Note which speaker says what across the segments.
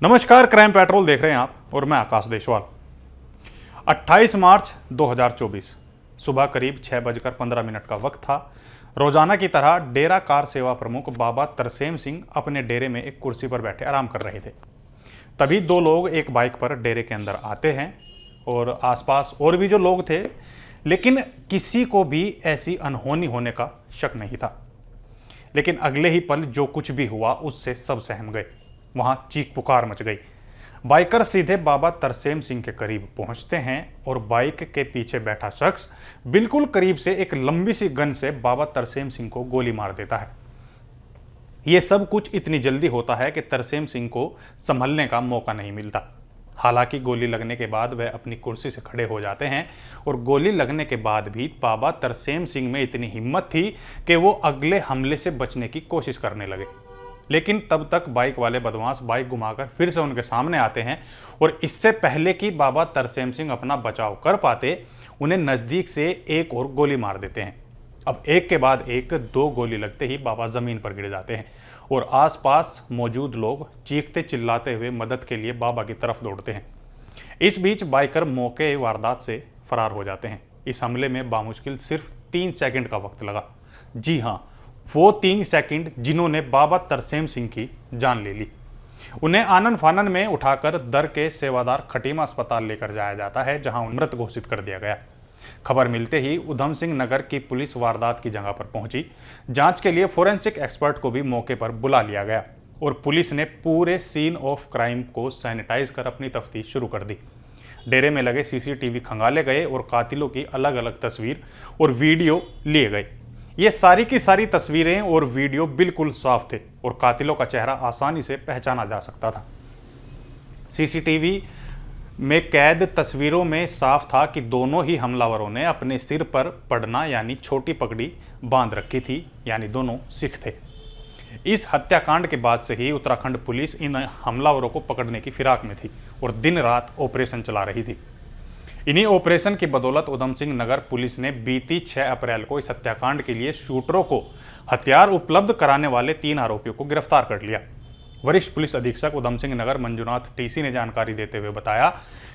Speaker 1: नमस्कार, crime petrol देख रहे हैं आप और मैं आकाश देशवाल। 28 मार्च 2024 सुबह करीब 6:15 का वक्त था। रोजाना की तरह डेरा कार सेवा प्रमुख बाबा तरसेम सिंह अपने डेरे में एक कुर्सी पर बैठे आराम कर रहे थे। तभी दो लोग एक बाइक पर डेरे के अंदर आते हैं और आसपास और भी जो लोग थे, लेकिन किसी को भी ऐसी अनहोनी होने का शक नहीं था। लेकिन अगले ही पल जो कुछ भी हुआ उससे सब सहम गए। वहां चीख पुकार मच गई। बाइकर सीधे बाबा तरसेम सिंह के करीब पहुंचते हैं और बाइक के पीछे बैठा शख्स बिल्कुल करीब से एक लंबी सी गन से बाबा तरसेम सिंह को गोली मार देता है। यह सब कुछ इतनी जल्दी होता है कि तरसेम सिंह को संभलने का मौका नहीं मिलता। हालांकि गोली लगने के बाद वह अपनी कुर्सी से खड़े हो जाते हैं और गोली लगने के बाद भी बाबा तरसेम सिंह में इतनी हिम्मत थी कि वो अगले हमले से बचने की कोशिश करने लगे। लेकिन तब तक बाइक वाले बदमाश बाइक घुमाकर फिर से उनके सामने आते हैं और इससे पहले कि बाबा तरसेम सिंह अपना बचाव कर पाते, उन्हें नजदीक से एक और गोली मार देते हैं। अब एक के बाद एक दो गोली लगते ही बाबा जमीन पर गिर जाते हैं और आसपास मौजूद लोग चीखते चिल्लाते हुए मदद के लिए बाबा की तरफ दौड़ते हैं। इस बीच बाइकर मौके वारदात से फरार हो जाते हैं। इस हमले में बामुश्किल सिर्फ 3 सेकंड का वक्त लगा। जी हाँ, वो 3 सेकंड जिन्होंने बाबा तरसेम सिंह की जान ले ली। उन्हें आनन फानन में उठाकर दर के सेवादार खटीमा अस्पताल लेकर जाया जाता है, जहां उन्हें मृत घोषित कर दिया गया। खबर मिलते ही उधम सिंह नगर की पुलिस वारदात की जगह पर पहुंची। जांच के लिए फोरेंसिक एक्सपर्ट को भी मौके पर बुला लिया गया और पुलिस ने पूरे सीन ऑफ क्राइम को सैनिटाइज कर अपनी तफ्तीश शुरू कर दी। डेरे में लगे सीसीटीवी खंगाले गए और कातिलों की अलग अलग तस्वीर और वीडियो लिए गए। ये सारी की सारी तस्वीरें और वीडियो बिल्कुल साफ थे और कातिलों का चेहरा आसानी से पहचाना जा सकता था। सीसीटीवी में कैद तस्वीरों में साफ था कि दोनों ही हमलावरों ने अपने सिर पर पड़ना यानी छोटी पगड़ी बांध रखी थी, यानी दोनों सिख थे। इस हत्याकांड के बाद से ही उत्तराखंड पुलिस इन हमलावरों को पकड़ने की फिराक में थी और दिन रात ऑपरेशन चला रही थी। इन्हीं ऑपरेशन की बदौलत उधम सिंह नगर पुलिस ने बीती 6 अप्रैल को इस हत्याकांड के लिए शूटरों को हथियार उपलब्ध कराने वाले 3 आरोपियों को गिरफ्तार कर लिया। वरिष्ठ पुलिस अधीक्षक उधम सिंह नगर मंजुनाथ टीसी ने जानकारी देते हुए बताया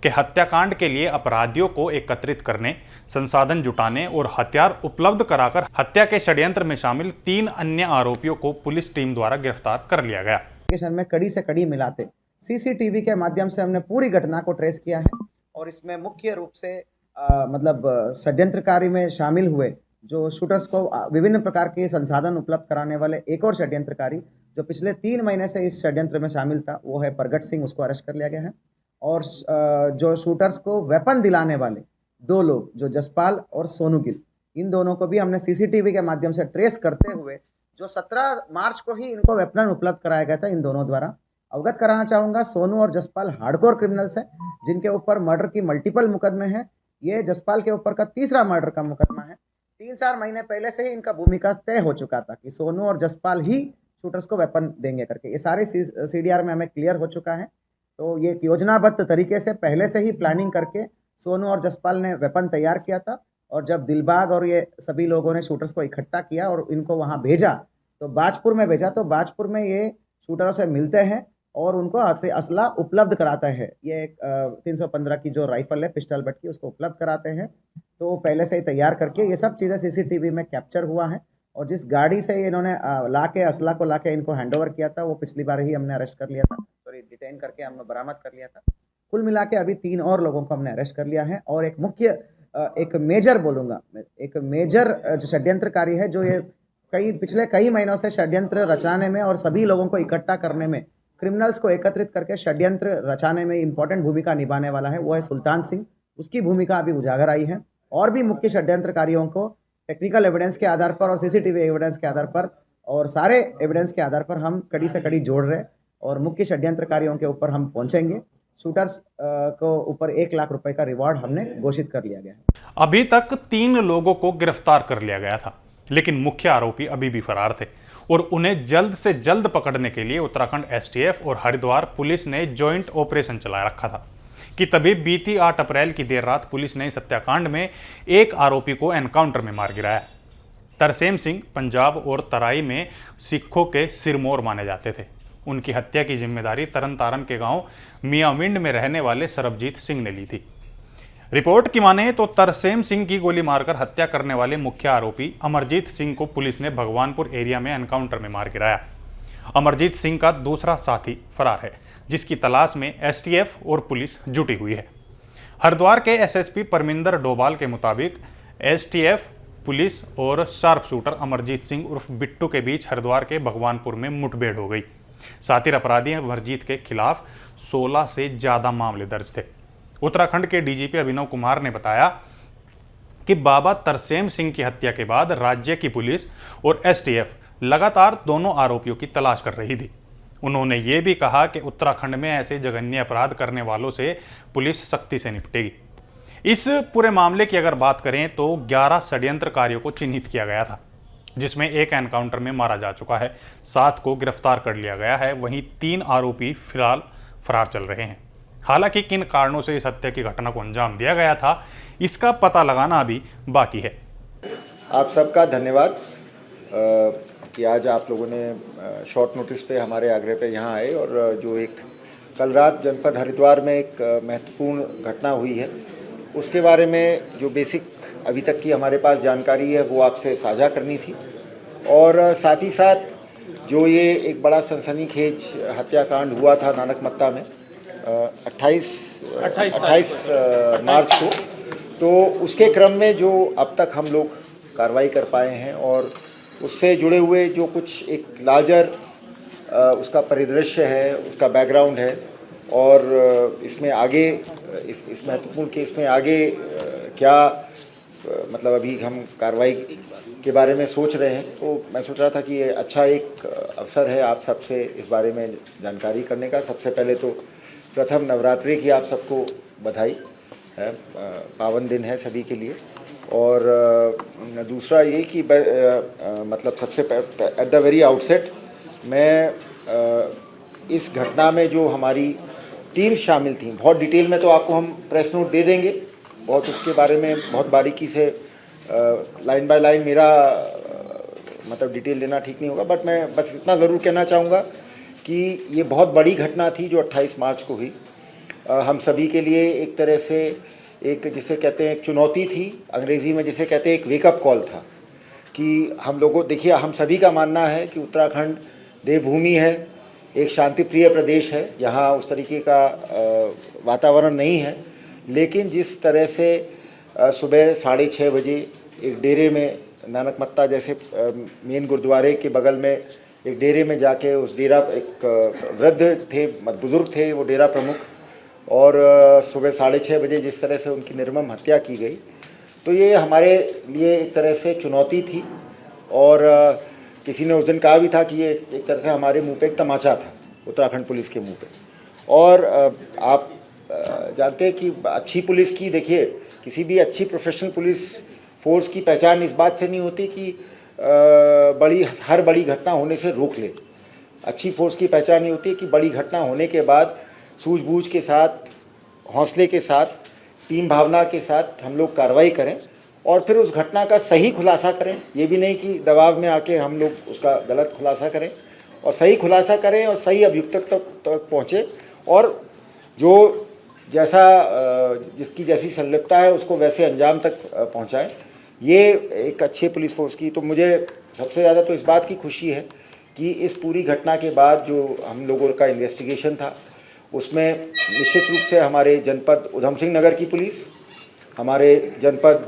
Speaker 1: कि हत्याकांड के लिए अपराधियों को एकत्रित करने, संसाधन जुटाने और हथियार उपलब्ध कराकर हत्या के षड्यंत्र में शामिल 3 अन्य आरोपियों को पुलिस टीम द्वारा गिरफ्तार कर लिया गया।
Speaker 2: में कड़ी से कड़ी मिलाते सीसीटीवी के माध्यम से हमने पूरी घटना को ट्रेस किया है और इसमें मुख्य रूप से षड्यंत्रकारी में शामिल हुए जो शूटर्स को विभिन्न प्रकार के संसाधन उपलब्ध कराने वाले एक और षड्यंत्रकारी जो पिछले 3 महीने से इस षड्यंत्र में शामिल था, वो है प्रगट सिंह, उसको अरेस्ट कर लिया गया है। और जो शूटर्स को वेपन दिलाने वाले 2 लोग जो जसपाल और सोनू गिल, इन दोनों को भी हमने सीसीटीवी के माध्यम से ट्रेस करते हुए जो 17 मार्च को ही इनको वेपन उपलब्ध कराया गया था, इन दोनों द्वारा। अवगत कराना चाहूँगा, सोनू और जसपाल हार्डकोर क्रिमिनल्स हैं जिनके ऊपर मर्डर की मल्टीपल मुकदमे हैं। ये जसपाल के ऊपर का तीसरा मर्डर का मुकदमा है। 3-4 महीने पहले से ही इनका भूमिका तय हो चुका था कि सोनू और जसपाल ही शूटर्स को वेपन देंगे करके। ये सारे सीडीआर में हमें क्लियर हो चुका है। तो ये योजनाबद्ध तरीके से पहले से ही प्लानिंग करके सोनू और जसपाल ने वेपन तैयार किया था और जब दिलबाग और ये सभी लोगों ने शूटर्स को इकट्ठा किया और इनको वहाँ भेजा, तो बाजपुर में भेजा, तो बाजपुर में ये शूटरों से मिलते हैं और उनको असला उपलब्ध कराता है। ये एक 315 की जो राइफल है पिस्टल बट की, उसको उपलब्ध कराते हैं। तो पहले से ही तैयार करके ये सब चीज़ें सीसीटीवी में कैप्चर हुआ है। और जिस गाड़ी से इन्होंने असला को लाके इनको हैंडओवर किया था, वो पिछली बार ही हमने अरेस्ट कर लिया था, डिटेन करके हमने बरामद कर लिया था। कुल मिला के अभी 3 और लोगों को हमने अरेस्ट कर लिया है और एक मेजर बोलूँगा, एक मेजर जो षड्यंत्रकारी है, जो ये पिछले कई महीनों से षड्यंत्र रचाने में और सभी लोगों को इकट्ठा करने में, क्रिमिनल्स को एकत्रित करके षड्यंत्र रचाने में इंपॉर्टेंट भूमिका निभाने वाला है, वो है सुल्तान सिंह। उसकी भूमिका अभी उजागर आई है और भी मुख्य षड्यंत्रकारियों को टेक्निकल एविडेंस के आधार पर और सीसीटीवी एविडेंस के आधार पर और सारे एविडेंस के आधार पर हम कड़ी से कड़ी जोड़ रहे और मुख्य षड्यंत्रकारियों के ऊपर हम पहुंचेंगे। शूटर्स को ऊपर 1 लाख रुपए का रिवॉर्ड हमने घोषित कर लिया गया है।
Speaker 1: अभी तक 3 लोगों को गिरफ्तार कर लिया गया था, लेकिन मुख्य आरोपी अभी भी फरार थे और उन्हें जल्द से जल्द पकड़ने के लिए उत्तराखंड एसटीएफ और हरिद्वार पुलिस ने जॉइंट ऑपरेशन चला रखा था कि तभी बीती 8 अप्रैल की देर रात पुलिस ने इस हत्याकांड में एक आरोपी को एनकाउंटर में मार गिराया। तरसेम सिंह पंजाब और तराई में सिखों के सिरमौर माने जाते थे। उनकी हत्या की जिम्मेदारी तरन के गांव मियाविंड में रहने वाले सरबजीत सिंह ने ली थी। रिपोर्ट की माने तो तरसेम सिंह की गोली मारकर हत्या करने वाले मुख्य आरोपी अमरजीत सिंह को पुलिस ने भगवानपुर एरिया में एनकाउंटर में मार गिराया। अमरजीत सिंह का दूसरा साथी फरार है, जिसकी तलाश में एसटीएफ और पुलिस जुटी हुई है। हरिद्वार के एसएसपी परमिंदर डोभाल के मुताबिक एसटीएफ, पुलिस और शार्प शूटर अमरजीत सिंह उर्फ बिट्टू के बीच हरिद्वार के भगवानपुर में मुठभेड़ हो गई। शातिर अपराधी अमरजीत के खिलाफ 16 से ज्यादा मामले दर्ज थे। उत्तराखंड के डीजीपी अभिनव कुमार ने बताया कि बाबा तरसेम सिंह की हत्या के बाद राज्य की पुलिस और एसटीएफ लगातार दोनों आरोपियों की तलाश कर रही थी। उन्होंने ये भी कहा कि उत्तराखंड में ऐसे जघन्य अपराध करने वालों से पुलिस सख्ती से निपटेगी। इस पूरे मामले की अगर बात करें तो 11 षड्यंत्रकारियों को चिन्हित किया गया था, जिसमें एक एनकाउंटर में मारा जा चुका है, 7 को गिरफ्तार कर लिया गया है। वहीं 3 आरोपी फिलहाल फरार चल रहे हैं। हालांकि किन कारणों से इस हत्या की घटना को अंजाम दिया गया था, इसका पता लगाना अभी बाकी है।
Speaker 3: आप सबका धन्यवाद कि आज आप लोगों ने शॉर्ट नोटिस पे हमारे आग्रह पे यहाँ आए और जो एक कल रात जनपद हरिद्वार में एक महत्वपूर्ण घटना हुई है उसके बारे में जो बेसिक अभी तक की हमारे पास जानकारी है वो आपसे साझा करनी थी। और साथ ही साथ जो ये एक बड़ा सनसनीखेज हत्याकांड हुआ था नानकमत्ता में 28 मार्च को, तो उसके क्रम में जो अब तक हम लोग कार्रवाई कर पाए हैं और उससे जुड़े हुए जो कुछ एक लार्जर उसका परिदृश्य है, उसका बैकग्राउंड है और इसमें आगे इस महत्वपूर्ण केस में आगे क्या मतलब अभी हम कार्रवाई के बारे में सोच रहे हैं। तो मैं सोच रहा था कि ये अच्छा एक अवसर है आप सबसे इस बारे में जानकारी करने का। सबसे पहले तो प्रथम नवरात्रि की आप सबको बधाई है, पावन दिन है सभी के लिए। और दूसरा ये कि मतलब सबसे एट द वेरी आउटसेट मैं इस घटना में जो हमारी टीम शामिल थी, बहुत डिटेल में तो आपको हम प्रेस नोट दे देंगे, बहुत उसके बारे में बहुत बारीकी से लाइन बाय लाइन मेरा मतलब डिटेल देना ठीक नहीं होगा, बट मैं बस इतना ज़रूर कहना चाहूँगा कि ये बहुत बड़ी घटना थी जो 28 मार्च को हुई। हम सभी के लिए एक तरह से एक जिसे कहते हैं एक चुनौती थी, अंग्रेज़ी में जिसे कहते हैं एक वेकअप कॉल था कि हम लोगों, देखिए हम सभी का मानना है कि उत्तराखंड देवभूमि है, एक शांति प्रिय प्रदेश है, यहाँ उस तरीके का वातावरण नहीं है। लेकिन जिस तरह से सुबह 6:30 बजे एक डेरे में नानकमत्ता जैसे मेन गुरुद्वारे के बगल में एक डेरे में जाके उस डेरा एक वृद्ध थे, बुज़ुर्ग थे वो डेरा प्रमुख, और सुबह 6:30 बजे जिस तरह से उनकी निर्मम हत्या की गई, तो ये हमारे लिए एक तरह से चुनौती थी। और किसी ने उस दिन कहा भी था कि ये एक तरह से हमारे मुंह पे एक तमाचा था, उत्तराखंड पुलिस के मुंह पे। और आप जानते हैं कि अच्छी पुलिस की, देखिए किसी भी अच्छी प्रोफेशनल पुलिस फोर्स की पहचान इस बात से नहीं होती कि हर बड़ी घटना होने से रोक ले। अच्छी फोर्स की पहचान ये होती है कि बड़ी घटना होने के बाद सूझबूझ के साथ, हौसले के साथ, टीम भावना के साथ हम लोग कार्रवाई करें और फिर उस घटना का सही खुलासा करें। ये भी नहीं कि दबाव में आके हम लोग उसका गलत खुलासा करें, और सही खुलासा करें और सही अभियुक्त तक पहुँचे और जो जैसा जिसकी जैसी संलिप्तता है उसको वैसे अंजाम तक पहुँचाएँ। ये एक अच्छे पुलिस फोर्स की, तो मुझे सबसे ज़्यादा तो इस बात की खुशी है कि इस पूरी घटना के बाद जो हम लोगों का इन्वेस्टिगेशन था उसमें निश्चित रूप से हमारे जनपद उधम सिंह नगर की पुलिस, हमारे जनपद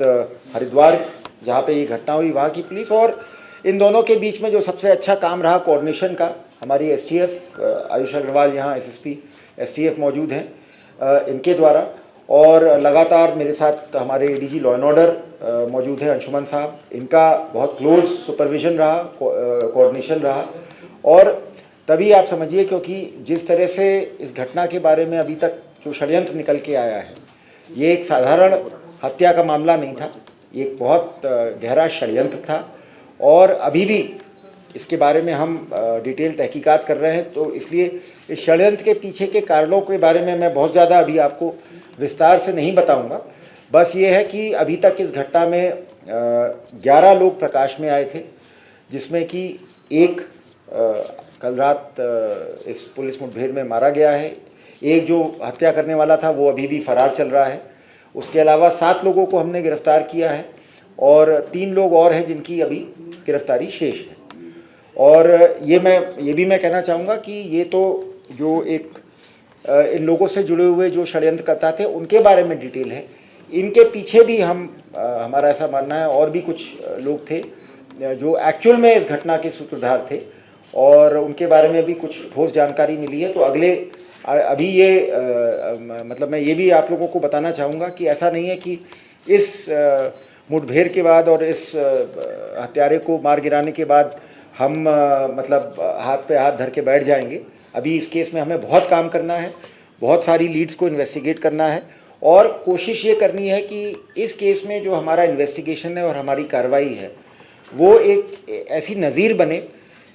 Speaker 3: हरिद्वार जहाँ पे ये घटना हुई वहाँ की पुलिस, और इन दोनों के बीच में जो सबसे अच्छा काम रहा कोऑर्डिनेशन का, हमारी एसटीएफ आयुष अग्रवाल यहाँ एसएसपी एसटीएफ मौजूद हैं इनके द्वारा, और लगातार मेरे साथ हमारे एडीजी लॉ एंड ऑर्डर मौजूद है अंशुमन साहब, इनका बहुत क्लोज सुपरविजन रहा, कोऑर्डिनेशन रहा। और तभी आप समझिए, क्योंकि जिस तरह से इस घटना के बारे में अभी तक जो षड्यंत्र निकल के आया है, ये एक साधारण हत्या का मामला नहीं था, ये एक बहुत गहरा षड्यंत्र था और अभी भी इसके बारे में हम डिटेल तहकीकात कर रहे हैं। तो इसलिए इस षड्यंत्र के पीछे के कारणों के बारे में मैं बहुत ज़्यादा अभी आपको विस्तार से नहीं बताऊंगा। बस ये है कि अभी तक इस घटना में 11 लोग प्रकाश में आए थे, जिसमें कि एक कल रात इस पुलिस मुठभेड़ में मारा गया है। एक जो हत्या करने वाला था वो अभी भी फरार चल रहा है। उसके अलावा 7 लोगों को हमने गिरफ्तार किया है और 3 लोग और हैं जिनकी अभी गिरफ्तारी शेष है। और ये भी मैं कहना चाहूँगा कि ये तो जो इन लोगों से जुड़े हुए जो षड्यंत्रकर्ता थे उनके बारे में डिटेल है। इनके पीछे भी हमारा ऐसा मानना है और भी कुछ लोग थे जो एक्चुअल में इस घटना के सूत्रधार थे और उनके बारे में भी कुछ ठोस जानकारी मिली है। तो अभी मतलब मैं ये भी आप लोगों को बताना चाहूँगा कि ऐसा नहीं है कि इस मुठभेड़ के बाद और इस हत्यारे को मार गिराने के बाद हम मतलब हाथ पे हाथ धर के बैठ जाएंगे। अभी इस केस में हमें बहुत काम करना है, बहुत सारी लीड्स को इन्वेस्टिगेट करना है और कोशिश ये करनी है कि इस केस में जो हमारा इन्वेस्टिगेशन है और हमारी कार्रवाई है वो एक ऐसी नज़ीर बने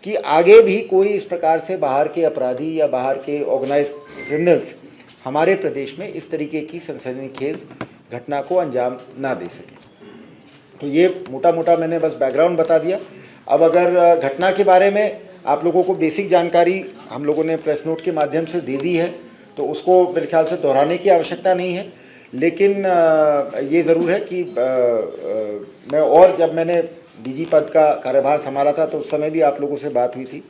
Speaker 3: कि आगे भी कोई इस प्रकार से बाहर के अपराधी या बाहर के ऑर्गेनाइज्ड क्रिमिनल्स हमारे प्रदेश में इस तरीके की सनसनीखेज घटना को अंजाम ना दे सके। तो ये मोटा मोटा मैंने बस बैकग्राउंड बता दिया। अब अगर घटना के बारे में आप लोगों को बेसिक जानकारी हम लोगों ने प्रेस नोट के माध्यम से दे दी है तो उसको मेरे ख्याल से दोहराने की आवश्यकता नहीं है। लेकिन ये ज़रूर है कि जब मैंने डीजी पद का कार्यभार संभाला था तो उस समय भी आप लोगों से बात हुई थी।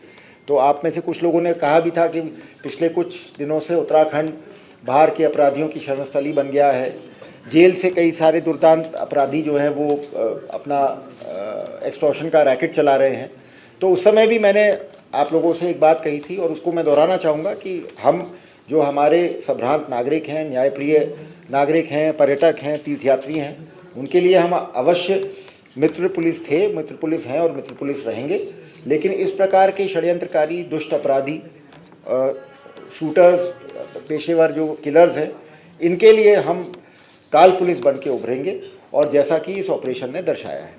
Speaker 3: तो आप में से कुछ लोगों ने कहा भी था कि पिछले कुछ दिनों से उत्तराखंड बाहर के अपराधियों की शरणस्थली बन गया है। जेल से कई सारे दुर्दांत अपराधी जो हैं वो अपना एक्सटॉर्शन का रैकेट चला रहे हैं। तो उस समय भी मैंने आप लोगों से एक बात कही थी और उसको मैं दोहराना चाहूँगा कि हम जो हमारे संभ्रांत नागरिक हैं, न्यायप्रिय नागरिक हैं, पर्यटक हैं, तीर्थयात्री हैं, उनके लिए हम अवश्य मित्र पुलिस थे, मित्र पुलिस हैं और मित्र पुलिस रहेंगे। लेकिन इस प्रकार के षड्यंत्रकारी दुष्ट अपराधी, शूटर्स, पेशेवर जो किलर्स हैं, इनके लिए हम काल पुलिस बन के उभरेंगे और जैसा कि इस ऑपरेशन ने दर्शाया है।